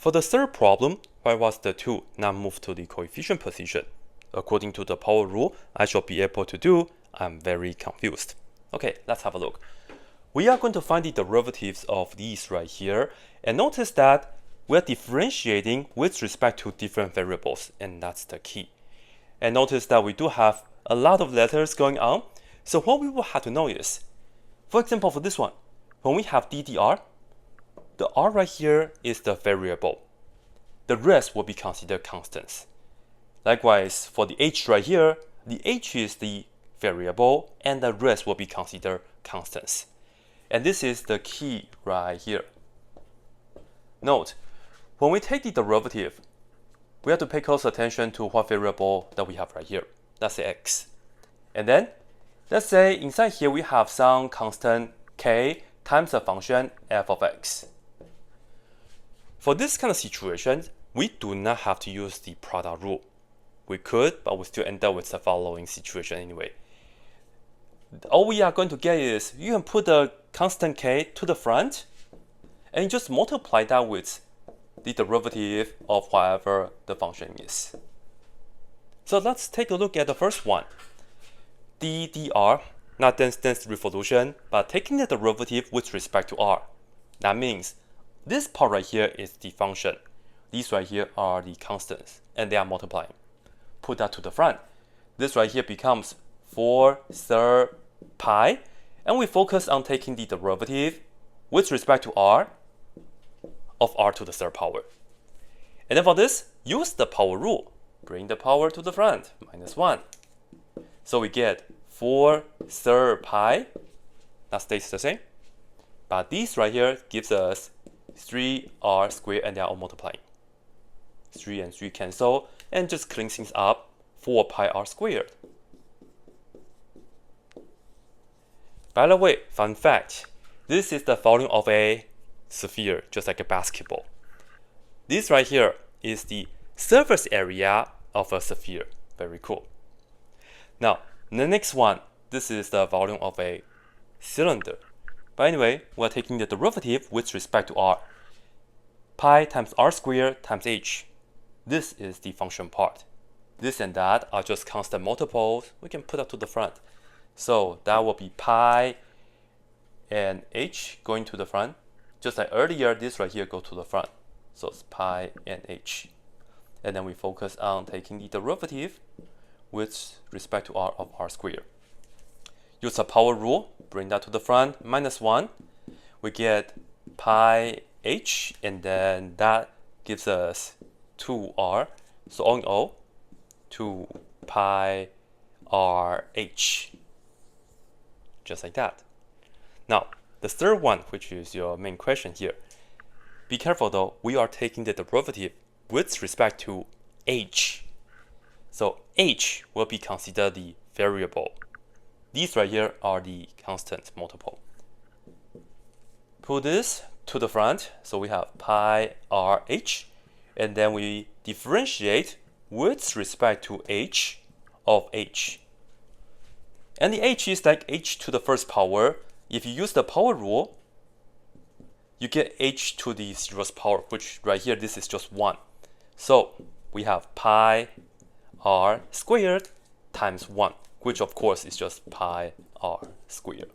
For the third problem, why was the 2 not moved to the coefficient position? According to the power rule, I should be able to do. I'm very confused. Okay, let's have a look. We are going to find the derivatives of these right here, and notice that we're differentiating with respect to different variables, and that's the key. And notice that we do have a lot of letters going on, so what we will have to know is, for example, for this one, when we have ddr, the r right here is the variable. The rest will be considered constants. Likewise, for the h right here, the h is the variable, and the rest will be considered constants. And this is the key right here. Note, when we take the derivative, we have to pay close attention to what variable that we have right here. Let's say x. And then, let's say inside here we have some constant k times a function f of x. For this kind of situation, we do not have to use the product rule. We could, but we still end up with the following situation anyway. All we are going to get is, you can put the constant k to the front, and you just multiply that with the derivative of whatever the function is. So let's take a look at the first one. ddr, not density revolution, but taking the derivative with respect to r. That means this part right here is the function. These right here are the constants, and they are multiplying. Put that to the front. This right here becomes 4/3 pi, and we focus on taking the derivative with respect to r of r to the third power. And then for this, use the power rule. Bring the power to the front, -1. So we get 4/3 pi. That stays the same. But this right here gives us 3r squared, and they are all multiplying. 3 and 3 cancel, and just clean things up, 4 pi r squared. By the way, fun fact, this is the volume of a sphere, just like a basketball. This right here is the surface area of a sphere. Very cool. Now, the next one, this is the volume of a cylinder. But anyway, we're taking the derivative with respect to r. Pi times r squared times h. This is the function part. This and that are just constant multiples. We can put that to the front. So that will be pi and h going to the front. Just like earlier, this right here go to the front. So it's pi and h. And then we focus on taking the derivative with respect to r of r squared. Use the power rule, bring that to the front, -1. We get pi h, and then that gives us 2r. So all in all, 2 pi r h. Just like that. Now, the third one, which is your main question here. Be careful though, we are taking the derivative with respect to h. So h will be considered the variable. These right here are the constant multiple. Put this to the front, so we have pi r h, and then we differentiate with respect to h of h. And the h is like h to the first power. If you use the power rule, you get h to the 0th power, which right here, this is just 1. So we have pi r squared times 1, which of course is just pi r squared.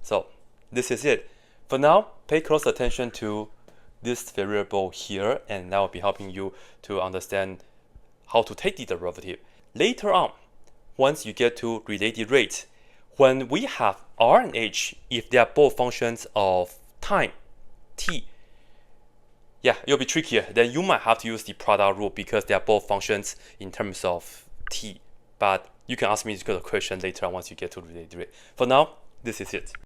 So this is it. For now, pay close attention to this variable here, and that will be helping you to understand how to take the derivative. Later on, once you get to related rate, when we have r and h, if they are both functions of time, t, yeah, it'll be trickier. Then you might have to use the product rule because they are both functions in terms of t. But you can ask me the question later on once you get to related rate. For now, this is it.